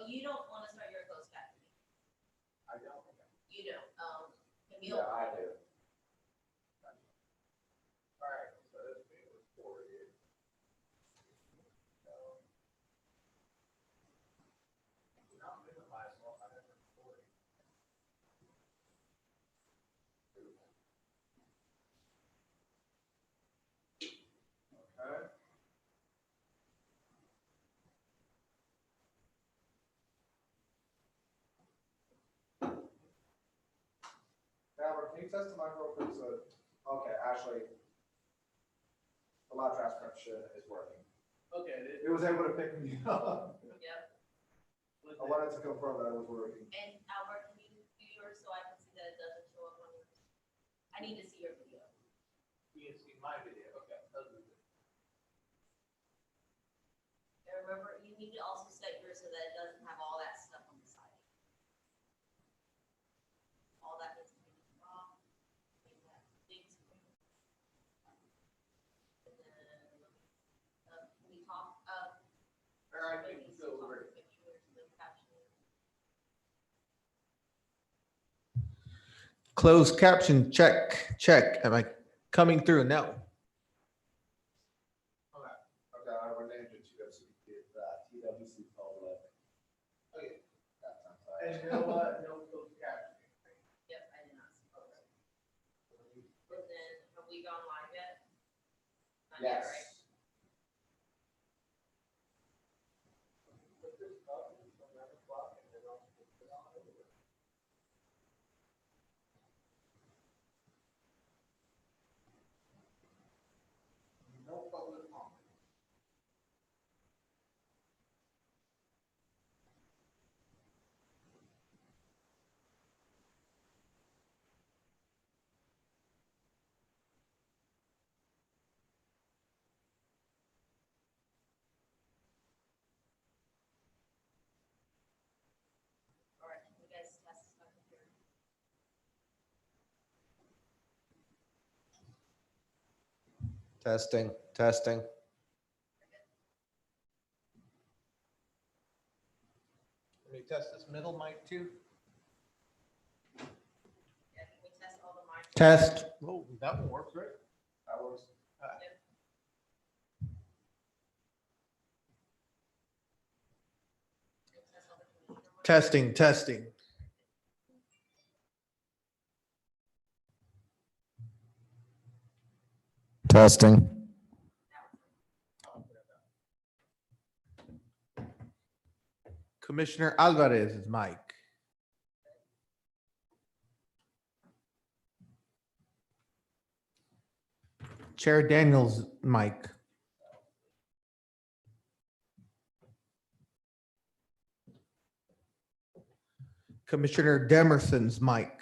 you don't want to start your closed captioning. I don't think You don't. Camille. Yeah, I do. All right, so this being recorded. Not minimize what I have recorded. Okay. Now, can you test the mic real quick? So, okay, actually, the live transcription is working. Okay. It was able to pick me up. Yep. I wanted to confirm that it was working. And Albert, can you do yours so I can see that it doesn't show up on yours? I need to see your video. You can see my video. Okay. And remember, you need to also set yours so that it doesn't have all that stuff on the side. All that needs to be off. Make that big screen. And then, can we talk, All right, I think so. We're ready. pictures, the captioning. Closed caption check, check. Am I coming through? No. Okay, I renamed it to TWC public. Okay. That sounds And right. you know what? No closed captioning. Yep, I did not see those. And then, have we gone live yet? Not yet, Yes. right? Put this up until 9 o'clock and then I'll put it on over. No public comment. All right, can you guys test my computer? Testing, testing. Let me test this middle mic too. Yeah, can we test all the mics? Test. Oh, that one works, right? That works. Can we test all the computer mics? Testing, testing. Testing. Commissioner Alvarez's mic. Chair Daniels' mic. Commissioner Demerson's mic.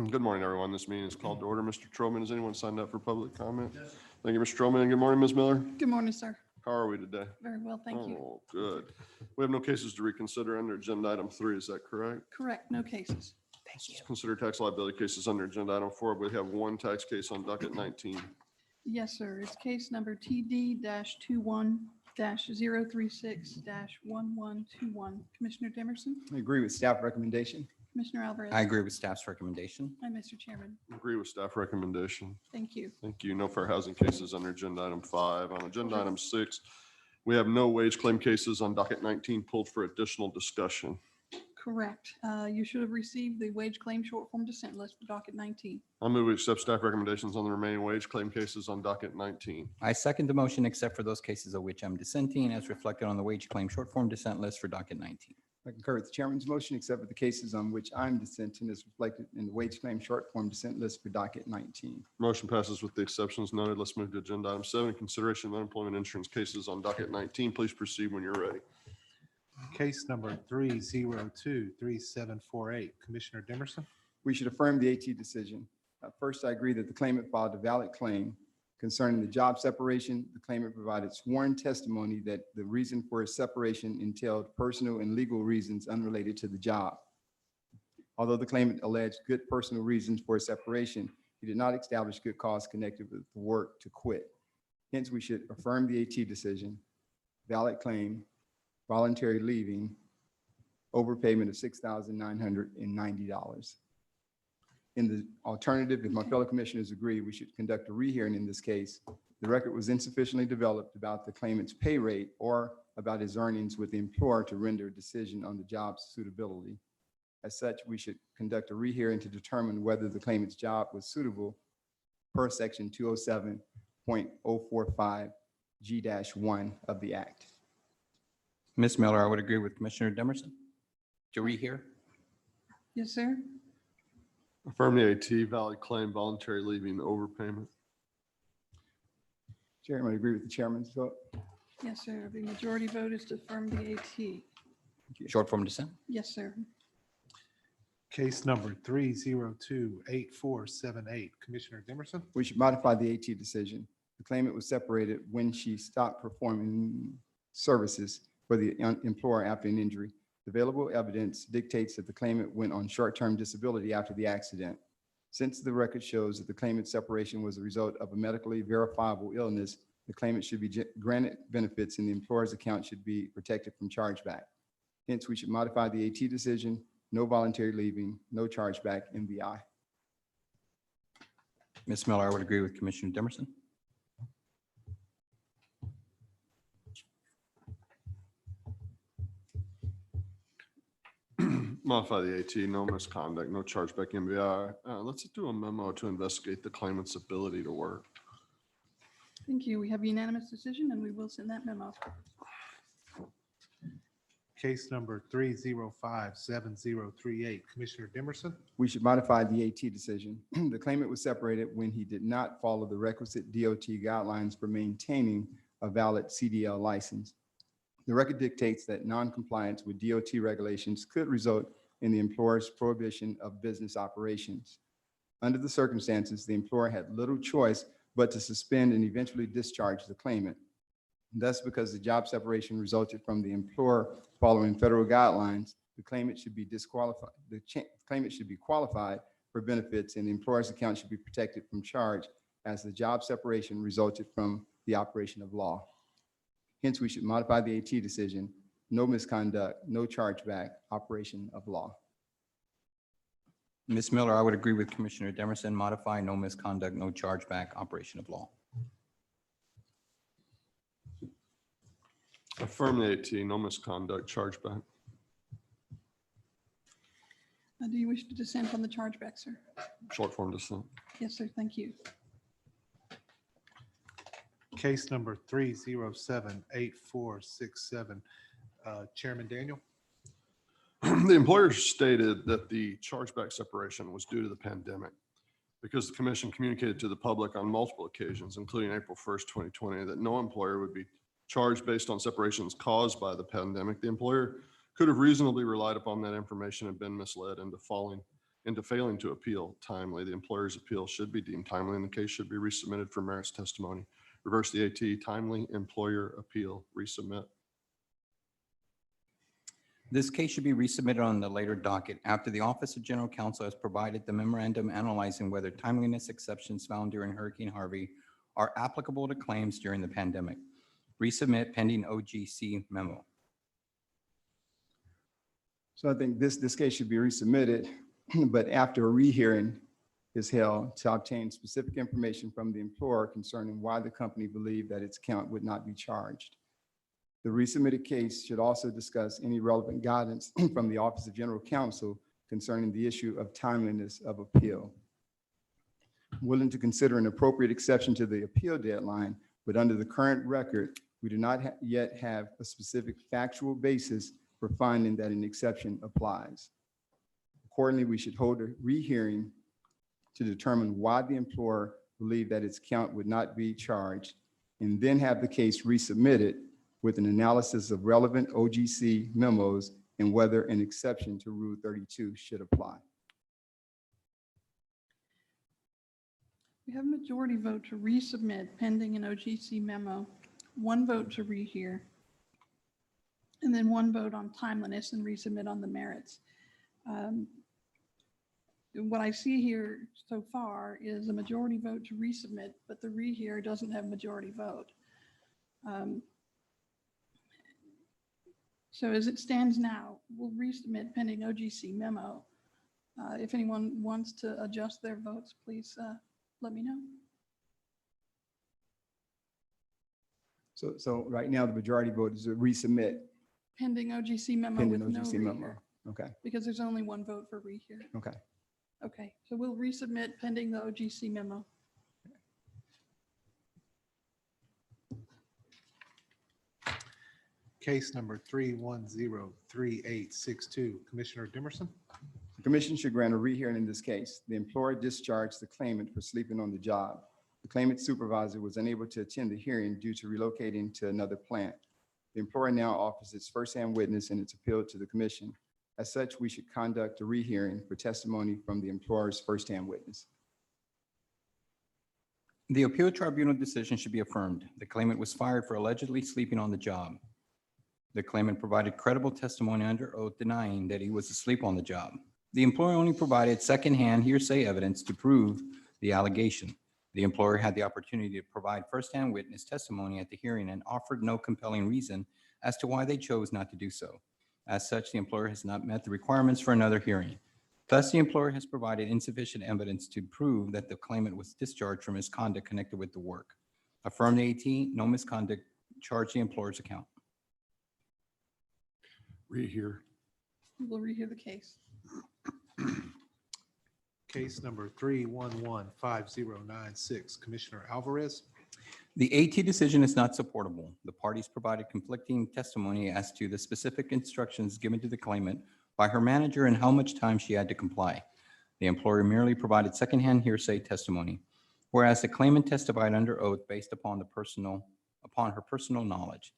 Good morning, everyone. This meeting is called to order. Mr. Troman, has anyone signed up for public comment? Thank you, Mr. Troman. Good morning, Ms. Miller. Good morning, sir. How are we today? Very well, thank you. Oh, good. We have no cases to reconsider under agenda item 3. Is that correct? Correct, no cases. Consider tax liability cases under agenda item 4. We have one tax case on docket 19. Yes, sir. It's case number TD-21-036-1121. Commissioner Demerson, I agree with staff recommendation. Commissioner Alvarez. I agree with staff's recommendation. And Mr. Chairman, Agree with staff recommendation. thank you. Thank you. No fair housing cases under agenda item 5. On agenda item 6, we have no wage claim cases on docket 19 pulled for additional discussion. Correct. You should have received the wage claim short form dissent list for docket 19. I'll move we accept staff recommendations on the remaining wage claim cases on docket 19. I second the motion except for those cases of which I'm dissenting as reflected on the wage claim short form dissent list for docket 19. I concur with the chairman's motion, except for the cases on which I'm dissenting as reflected in the wage claim short form dissent list for docket 19. Motion passes with the exceptions noted. Let's move to agenda item 7, consideration of unemployment insurance cases on docket 19. Please proceed when you're ready. Case number 3023748. Commissioner Demerson. We should affirm the AT decision. First, I agree that the claimant filed a valid claim concerning the job separation. The claimant provided sworn testimony that the reason for his separation entailed personal and legal reasons unrelated to the job. Although the claimant alleged good personal reasons for his separation, he did not establish good cause connected with the work to quit. Hence, we should affirm the AT decision, valid claim, voluntary leaving, overpayment of $6,990. In the alternative, if my fellow commissioners agree, we should conduct a rehearing in this case. The record was insufficiently developed about the claimant's pay rate or about his earnings with the employer to render a decision on the job's suitability. As such, we should conduct a rehearing to determine whether the claimant's job was suitable per section 207.045 G-1 of the Act. Ms. Miller, I would agree with Commissioner Demerson. To rehear? Yes, sir. Affirm the AT, valid claim, voluntary leaving, overpayment. Chairman, I agree with the chairman's vote. Yes, sir. The majority vote is to affirm the AT. Short form dissent? Yes, sir. Case number 3028478. Commissioner Demerson. We should modify the AT decision. The claimant was separated when she stopped performing services for the employer after an injury. The available evidence dictates that the claimant went on short-term disability after the accident. Since the record shows that the claimant's separation was a result of a medically verifiable illness, the claimant should be granted benefits and the employer's account should be protected from chargeback. Hence, we should modify the AT decision, no voluntary leaving, no chargeback, MVI. Ms. Miller, I would agree with Commissioner Demerson. Modify the AT, no misconduct, no chargeback, MVI. Let's do a memo to investigate the claimant's ability to work. Thank you. We have unanimous decision and we will send that memo. Case number 3057038. Commissioner Demerson. We should modify the AT decision. The claimant was separated when he did not follow the requisite DOT guidelines for maintaining a valid CDL license. The record dictates that non-compliance with DOT regulations could result in the employer's prohibition of business operations. Under the circumstances, the employer had little choice but to suspend and eventually discharge the claimant. Thus, because the job separation resulted from the employer following federal guidelines, the claimant should be disqualified. The claimant should be qualified for benefits and the employer's account should be protected from charge as the job separation resulted from the operation of law. Hence, we should modify the AT decision, no misconduct, no chargeback, operation of law. Ms. Miller, I would agree with Commissioner Demerson. Modify, no misconduct, no chargeback, operation of law. Affirm the AT, no misconduct, chargeback. Do you wish to dissent on the chargeback, sir? Short form dissent. Yes, sir. Thank you. Case number 3078467. Chairman Daniel. The employer stated that the chargeback separation was due to the pandemic. because the commission communicated to the public on multiple occasions, including April 1st, 2020, that no employer would be charged based on separations caused by the pandemic, the employer could have reasonably relied upon that information and been misled into failing to appeal timely. The employer's appeal should be deemed timely and the case should be resubmitted for merits testimony. Reverse the AT, timely employer appeal, resubmit. This case should be resubmitted on the later docket after the Office of General Counsel has provided the memorandum analyzing whether timeliness exceptions found during Hurricane Harvey are applicable to claims during the pandemic. Resubmit pending OGC memo. So I think this case should be resubmitted, but after a rehearing is held to obtain specific information from the employer concerning why the company believed that its account would not be charged. The resubmitted case should also discuss any relevant guidance from the Office of General Counsel concerning the issue of timeliness of appeal. Willing to consider an appropriate exception to the appeal deadline, but under the current record, we do not yet have a specific factual basis for finding that an exception applies. Accordingly, we should hold a rehearing to determine why the employer believed that its account would not be charged, and then have the case resubmitted with an analysis of relevant OGC memos and whether an exception to Rule 32 should apply. We have a majority vote to resubmit pending an OGC memo, 1 vote to rehear, and then 1 vote on timeliness and resubmit on the merits. What I see here so far is a majority vote to resubmit, but the rehear doesn't have majority vote. So as it stands now, we'll resubmit pending OGC memo. If anyone wants to adjust their votes, please let me know. So right now, the majority vote is to resubmit Pending OGC memo pending with no OGC memo. rehear, Okay, because there's only 1 vote for rehear. okay. Okay, so we'll resubmit pending the OGC memo. Case number 3103862, Commissioner Dimerson. The commission should grant a rehearing in this case. The employer discharged the claimant for sleeping on the job. The claimant's supervisor was unable to attend the hearing due to relocating to another plant. The employer now offers its firsthand witness in its appeal to the commission. As such, we should conduct a rehearing for testimony from the employer's firsthand witness. The appeal tribunal decision should be affirmed. The claimant was fired for allegedly sleeping on the job. The claimant provided credible testimony under oath denying that he was asleep on the job. The employer only provided secondhand hearsay evidence to prove the allegation. The employer had the opportunity to provide firsthand witness testimony at the hearing and offered no compelling reason as to why they chose not to do so. As such, the employer has not met the requirements for another hearing. Thus, the employer has provided insufficient evidence to prove that the claimant was discharged from misconduct connected with the work. Affirm the AT, no misconduct, charge the employer's account. Rehear. We'll rehear the case. Case number 3115096, Commissioner Alvarez. The AT decision is not supportable. The parties provided conflicting testimony as to the specific instructions given to the claimant by her manager and how much time she had to comply. The employer merely provided secondhand hearsay testimony, whereas the claimant testified under oath based upon her personal knowledge.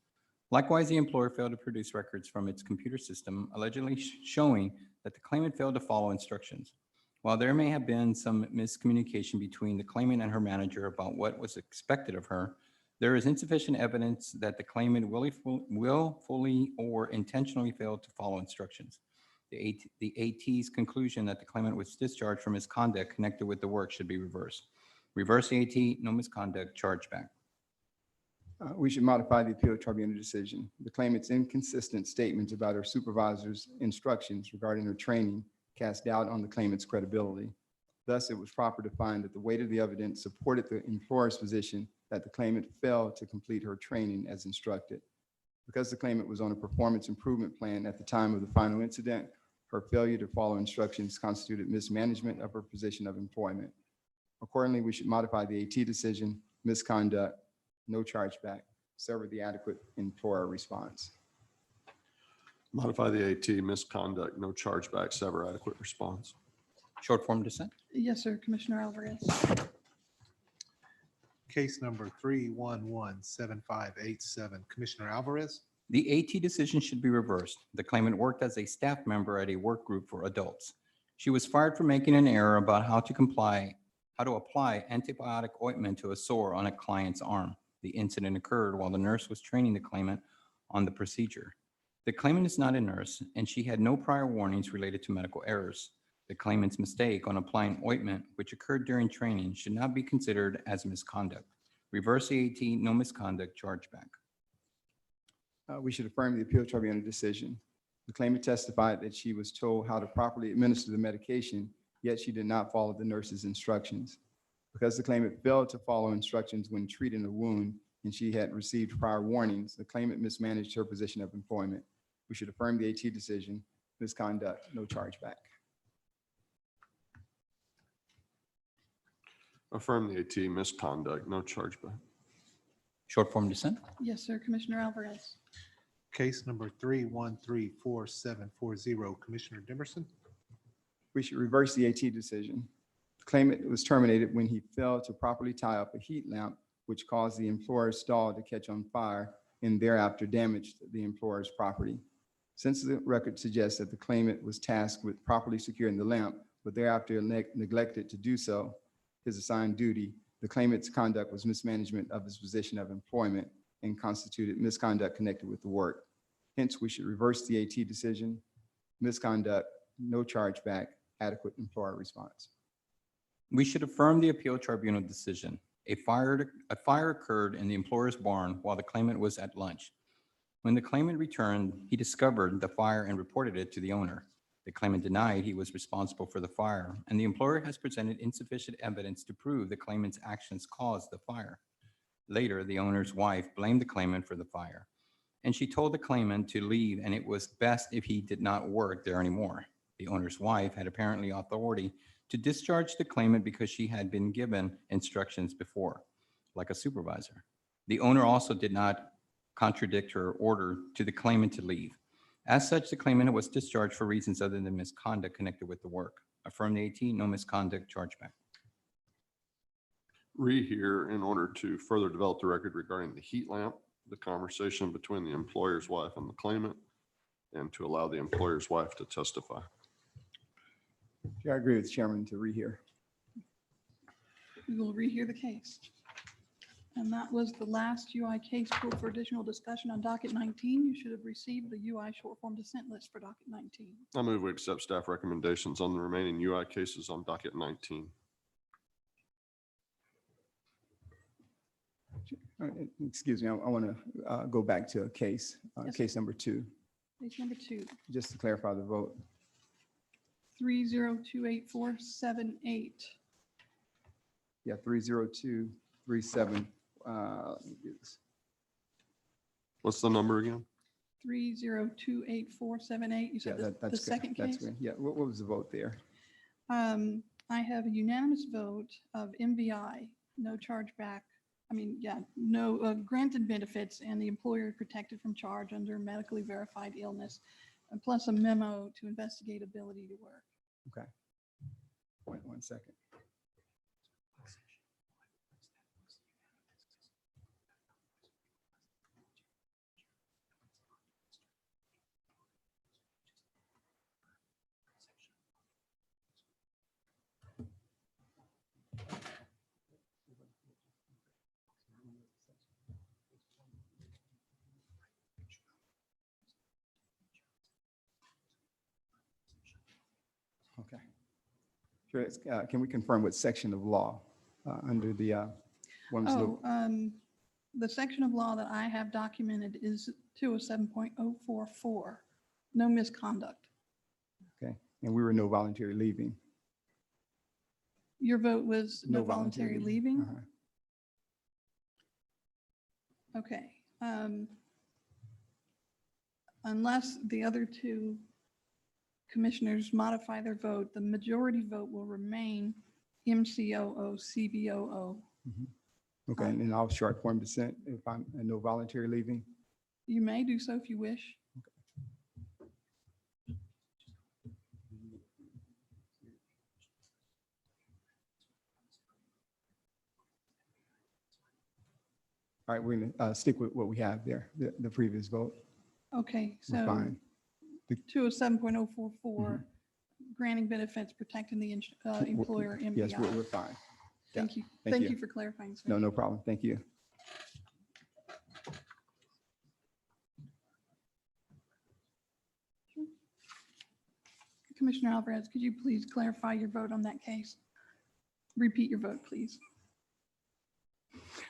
Likewise, the employer failed to produce records from its computer system, allegedly showing that the claimant failed to follow instructions. While there may have been some miscommunication between the claimant and her manager about what was expected of her, there is insufficient evidence that the claimant willfully or intentionally failed to follow instructions. The AT's conclusion that the claimant was discharged from misconduct connected with the work should be reversed. Reverse the AT, no misconduct, charge back. We should modify the appeal tribunal decision. The claimant's inconsistent statements about her supervisor's instructions regarding her training cast doubt on the claimant's credibility. Thus, it was proper to find that the weight of the evidence supported the employer's position that the claimant failed to complete her training as instructed. Because the claimant was on a performance improvement plan at the time of the final incident, her failure to follow instructions constituted mismanagement of her position of employment. Accordingly, we should modify the AT decision, misconduct, no chargeback, sever the adequate employer response. Modify the AT, misconduct, no chargeback, sever adequate response. Short form dissent. Yes, sir, Commissioner Alvarez. Case number 3117587, Commissioner Alvarez. The AT decision should be reversed. The claimant worked as a staff member at a work group for adults. She was fired for making an error about how to apply antibiotic ointment to a sore on a client's arm. The incident occurred while the nurse was training the claimant on the procedure. The claimant is not a nurse, and she had no prior warnings related to medical errors. The claimant's mistake on applying ointment, which occurred during training, should not be considered as misconduct. Reverse the AT, no misconduct, chargeback. We should affirm the appeal tribunal decision. The claimant testified that she was told how to properly administer the medication, yet she did not follow the nurse's instructions. Because the claimant failed to follow instructions when treating a wound and she had received prior warnings, the claimant mismanaged her position of employment. We should affirm the AT decision, misconduct, no chargeback. Affirm the AT, misconduct, no chargeback. Short form dissent. Yes, sir, Commissioner Alvarez. Case number 3134740, Commissioner Dimerson. We should reverse the AT decision. The claimant was terminated when he failed to properly tie up a heat lamp, which caused the employer's stall to catch on fire and thereafter damaged the employer's property. Since the record suggests that the claimant was tasked with properly securing the lamp, but thereafter neglected to do so, his assigned duty, the claimant's conduct was mismanagement of his position of employment and constituted misconduct connected with the work. Hence, we should reverse the AT decision, misconduct, no chargeback, adequate employer response. We should affirm the appeal tribunal decision. A fire occurred in the employer's barn while the claimant was at lunch. When the claimant returned, he discovered the fire and reported it to the owner. The claimant denied he was responsible for the fire, and the employer has presented insufficient evidence to prove the claimant's actions caused the fire. Later, the owner's wife blamed the claimant for the fire, and she told the claimant to leave and it was best if he did not work there anymore. The owner's wife had apparently authority to discharge the claimant because she had been given instructions before, like a supervisor. The owner also did not contradict her order to the claimant to leave. As such, the claimant was discharged for reasons other than misconduct connected with the work. Affirm the AT, no misconduct, chargeback. Rehear in order to further develop the record regarding the heat lamp, the conversation between the employer's wife and the claimant, and to allow the employer's wife to testify. I agree with the chairman to rehear. We will rehear the case. And that was the last UI case pulled for additional discussion on docket 19. You should have received the UI short form dissent list for docket 19. I move we accept staff recommendations on the remaining UI cases on docket 19. Excuse me, I want to go back to a case, Yes, case number 2, Case number 2, just to clarify the vote. 3028478. Yeah, 30237. Let me do this. What's the number again? 3028478. You said Yeah, the that's good. second That's case? good. Yeah, what was the vote there? I have a unanimous vote of MVI, no chargeback. No granted benefits, and the employer protected from charge under medically verified illness, and plus a memo to investigate ability to work. Okay. One second. Okay. Sure. Can we confirm what section of law under the one was The section of law that I have documented is 207.044, no misconduct. okay, and we were no voluntary leaving. Your vote was no voluntary leaving? Uh-huh. Okay. Unless the other two commissioners modify their vote, the majority vote will remain MCOO, CBOO. Okay, and then I'll short form dissent if I'm no voluntary leaving. You may do so if you wish. All right, we're going to stick with what we have there, the previous vote. Okay, We're so fine. 207.044, granting benefits, protecting the employer Yes, MBI. we're fine. Thank you. thank Thank you. you for clarifying, sir. No, no problem. Thank you. Commissioner Alvarez, could you please clarify your vote on that case? Repeat your vote, please.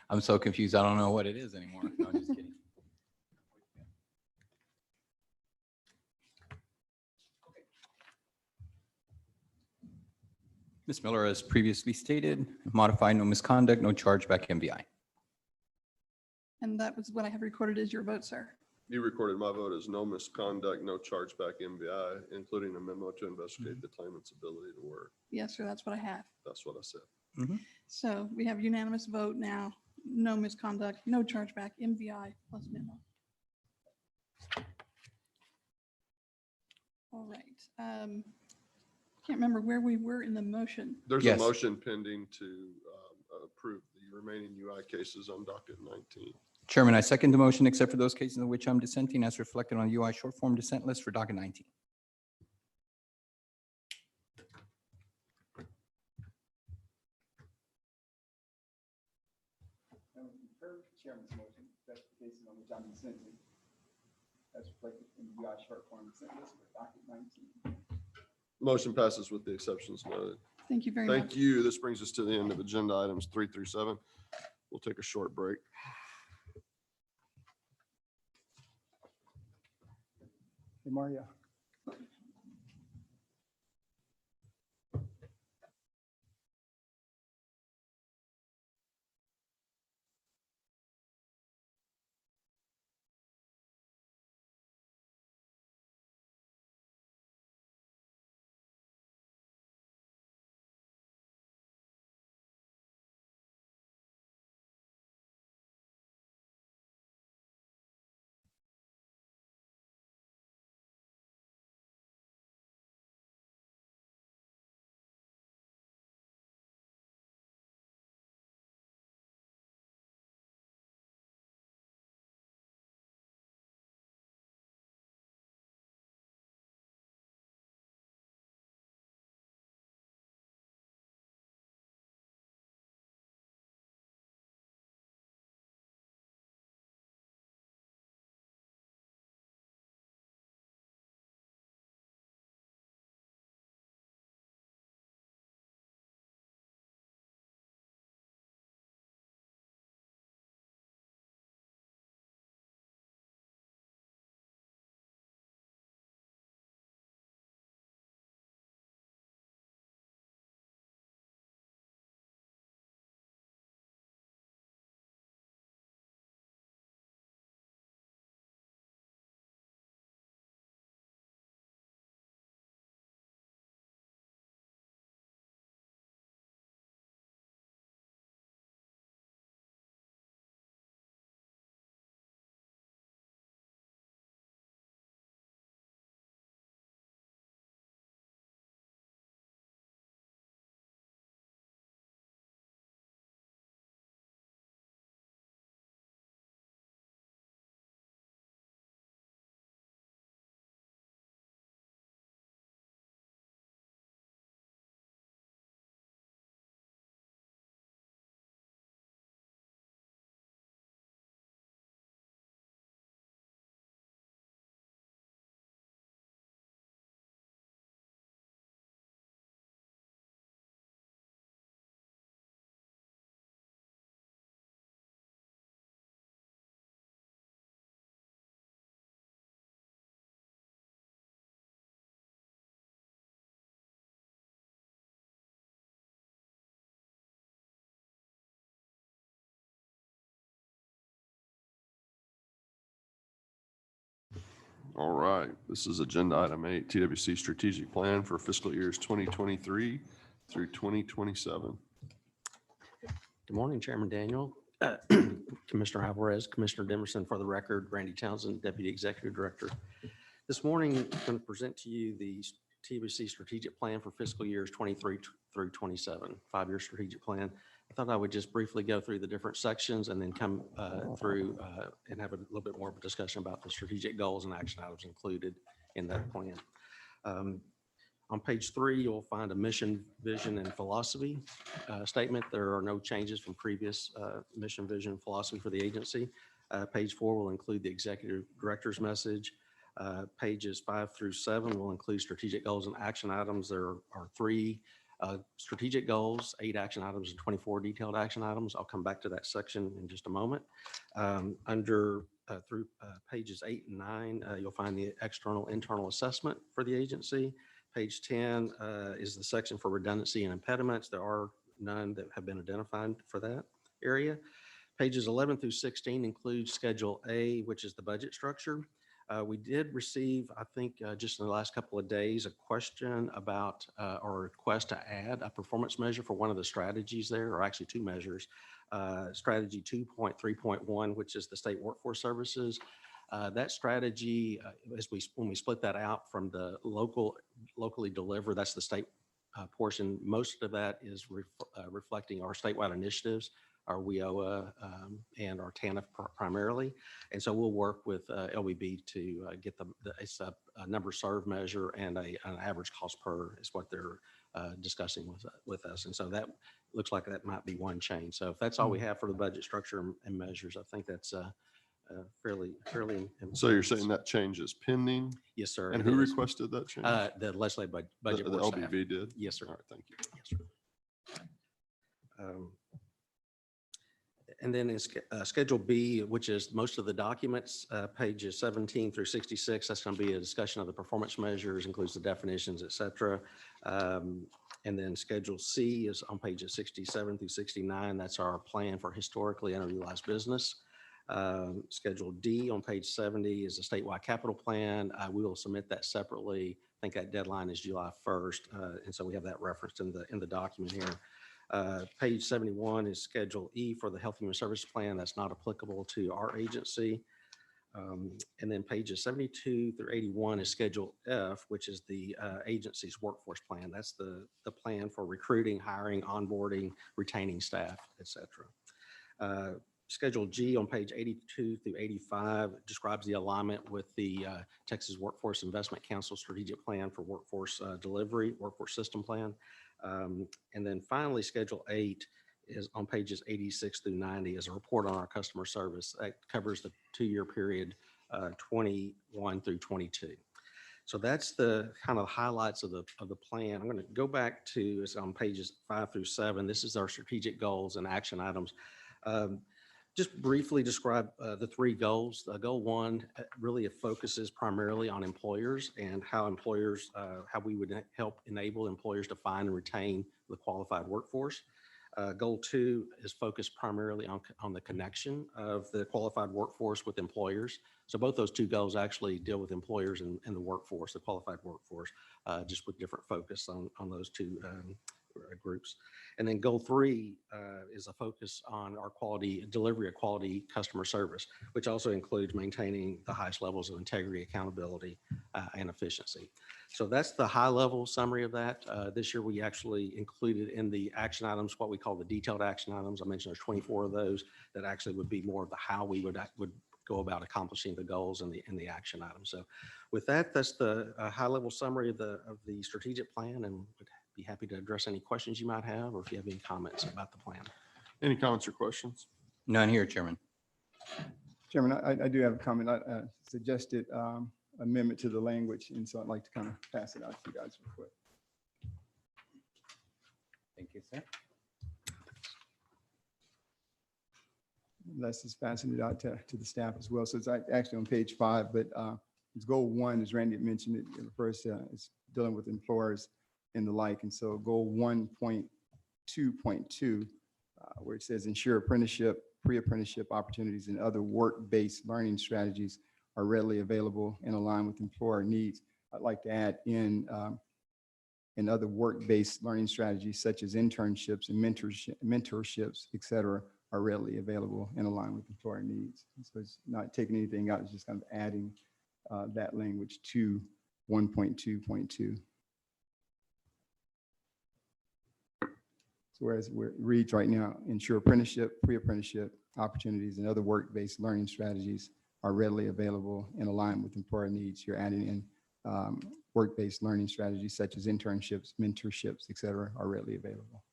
I'm so confused. I don't know what it is anymore. No, I'm just kidding. Ms. Miller, as previously stated, modified, no misconduct, no chargeback MVI. And that was what I have recorded as your vote, sir. You recorded my vote as no misconduct, no chargeback MVI, including a memo to investigate the claimant's ability to work. Yes, sir, that's what I have. That's what I said. So we have unanimous vote now, no misconduct, no chargeback, MVI plus memo. All right. Can't remember where we were in the motion. There's a Yes. motion pending to approve the remaining UI cases on docket 19. Chairman, I second the motion except for those cases in which I'm dissenting as reflected on UI short form dissent list for docket 19. Chairman's motion, that's the case on which I'm dissenting. That's reflected in the UI short form dissent list for docket 19. Motion passes with the exceptions noted. Thank you very much. Thank you. This brings us to the end of agenda items 3 through 7. We'll take a short break. Hey, Mario. All right, this is agenda item 8, TWC strategic plan for fiscal years 2023 through 2027. Good morning, Chairman Daniel, Commissioner Alvarez, Commissioner Demerson. For the record, Randy Townsend, Deputy Executive Director. This morning, I'm going to present to you the TWC strategic plan for fiscal years 23 through 27, 5-year strategic plan. I thought I would just briefly go through the different sections and then come through and have a little bit more of a discussion about the strategic goals and action items included in that plan. On page 3, you'll find a mission, vision, and philosophy statement. There are no changes from previous mission, vision, philosophy for the agency. Page 4 will include the executive director's message. Pages 5 through 7 will include strategic goals and action items. There are 3 strategic goals, 8 action items, and 24 detailed action items. I'll come back to that section in just a moment. Through pages 8 and 9, you'll find the external internal assessment for the agency. Page 10 is the section for redundancy and impediments. There are none that have been identified for that area. Pages 11 through 16 include Schedule A, which is the budget structure. We did receive, I think, just in the last couple of days, a question about or a request to add a performance measure for one of the strategies there, or actually 2 measures. Strategy 2.3.1, which is the state workforce services. That strategy, when we split that out from the locally delivered, that's the state portion. Most of that is reflecting our statewide initiatives, our WIOA and our TANF primarily. And so we'll work with LBB to get it's a number served measure and an average cost per is what they're discussing with us. And so that looks like that might be one change. So if that's all we have for the budget structure and measures, I think that's fairly. So you're saying that change is pending? Yes, sir. And it who is. requested that change? The legislative budget The board staff. LBV did? Yes, sir. All right, thank you. Yes, sir. And then in Schedule B, which is most of the documents, pages 17 through 66, that's going to be a discussion of the performance measures, includes the definitions, et cetera. And then Schedule C is on pages 67 through 69. That's our plan for historically underutilized business. Schedule D on page 70 is a statewide capital plan. We will submit that separately. I think that deadline is July 1st. And so we have that referenced in the document here. Page 71 is Schedule E for the Health and Human Services Plan. That's not applicable to our agency. And then pages 72 through 81 is Schedule F, which is the agency's workforce plan. That's the plan for recruiting, hiring, onboarding, retaining staff, et cetera. Schedule G on page 82 through 85 describes the alignment with the Texas Workforce Investment Council strategic plan for workforce delivery, workforce system plan. And then finally, Schedule 8 is on pages 86 through 90 as a report on our customer service. That covers the 2-year period, 21 through 22. So that's the kind of highlights of the plan. I'm going to go back to, it's on pages 5 through 7. This is our strategic goals and action items. Just briefly describe the 3 goals. Goal 1 really focuses primarily on employers and how employers, how we would help enable employers to find and retain the qualified workforce. Goal 2 is focused primarily on the connection of the qualified workforce with employers. So both those 2 goals actually deal with employers and the workforce, the qualified workforce, just with different focus on those 2 groups. And then goal 3 is a focus on our delivery of quality customer service, which also includes maintaining the highest levels of integrity, accountability, and efficiency. So that's the high level summary of that. This year, we actually included in the action items, what we call the detailed action items. I mentioned there's 24 of those that actually would be more of the how we would go about accomplishing the goals and the action items. So with that, that's the high level summary of the strategic plan, and would be happy to address any questions you might have, or if you have any comments about the plan. Any comments or questions? None here, Chairman. Chairman, I do have a comment. I suggested amendment to the language, and so I'd like to kind of pass it out to you guys real quick. Thank you, sir. Let's just passing it out to the staff as well. So it's actually on page 5, but it's goal 1, as Randy had mentioned, it refers to it's dealing with employers and the like. And so goal 1.2.2, where it says ensure apprenticeship, pre-apprenticeship opportunities and other work-based learning strategies are readily available and align with employer needs. I'd like to add in other work-based learning strategies such as internships and mentorships, et cetera, are readily available and align with employer needs. So it's not taking anything out, it's just kind of adding that language to 1.2.2. So whereas it reads right now, ensure apprenticeship, pre-apprenticeship opportunities and other work-based learning strategies are readily available and aligned with employer needs. You're adding in work-based learning strategies such as internships, mentorships, et cetera, are readily available.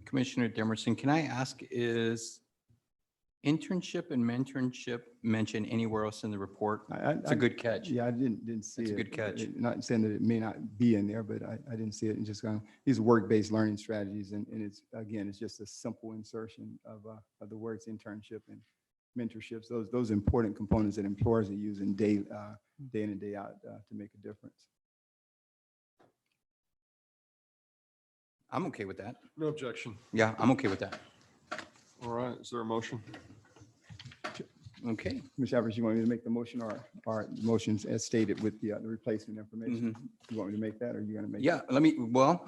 Commissioner Demerson, can I ask, is internship and mentorship mentioned anywhere else in the report? It's a good catch. Yeah, I didn't see it. That's a good catch. Not saying that it may not be in there, but I didn't see it and just going, these are work-based learning strategies. And it's, again, it's just a simple insertion of the words internship and mentorships. Those important components that employers are using day in and day out to make a difference. I'm okay with that. No objection. Yeah, I'm okay with that. All right, is there a motion? Okay. Ms. Evers, you want me to make the motion or motions as stated with the replacement information? You want me to make that or are you going to make? Yeah, let me, well,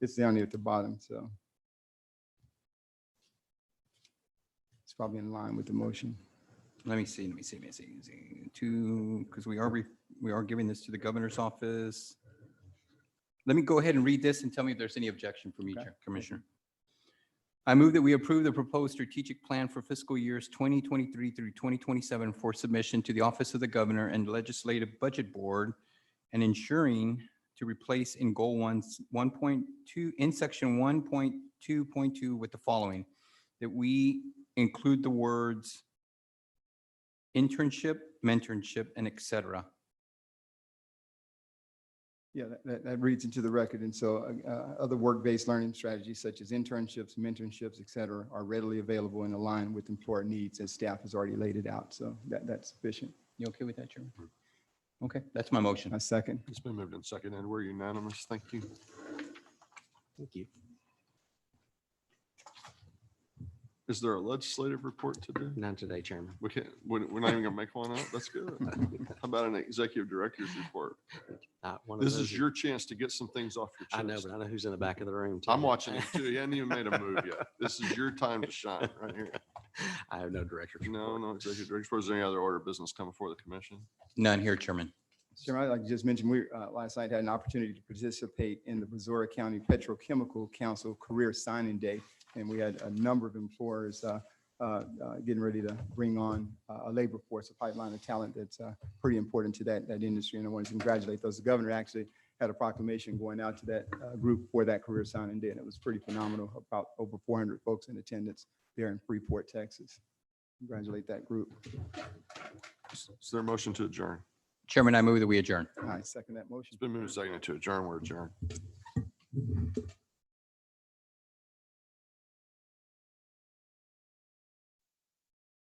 It's down here at the bottom, so. It's probably in line with the motion. let me see. To, because we are giving this to the governor's office. Let me go ahead and read this and tell me if there's any objection from each Okay. commissioner. I move that we approve the proposed strategic plan for fiscal years 2023 through 2027 for submission to the Office of the Governor and Legislative Budget Board and ensuring to replace in goal 1.2 in section 1.2.2 with the following, that we include the words internship, mentorship, and et cetera. Yeah, that reads into the record. And so other work-based learning strategies such as internships, mentorships, et cetera, are readily available and aligned with employer needs as staff has already laid it out. So that's sufficient. You okay with that, Chairman? Okay, that's my motion. A second. It's been moved and seconded. We're unanimous. Thank you. Thank you. Is there a legislative report today? None today, Chairman. We can't, we're not even gonna make one up? That's good. How about an executive director's report? Not one of This those. is your chance to get some things off your chest. I know, but I know who's in the back of the room. too. I'm watching you too. You hadn't even made a move yet. This is your time to shine right here. I have no director's No, report. no executive director. Is there any other order of business coming before the commission? None here, Chairman. Chairman, I'd like to just mention, we last night had an opportunity to participate in the Brazoria County Petrochemical Council Career Signing Day. And we had a number of employers getting ready to bring on a labor force, a pipeline of talent that's pretty important to that industry. And I want to congratulate those. The governor actually had a proclamation going out to that group for that career signing day. And it was pretty phenomenal, about over 400 folks in attendance there in Freeport, Texas. Congratulate that group. Is there a motion to adjourn? Chairman, I move that we adjourn. I second that motion. It's been moved and seconded to adjourn. We're adjourned.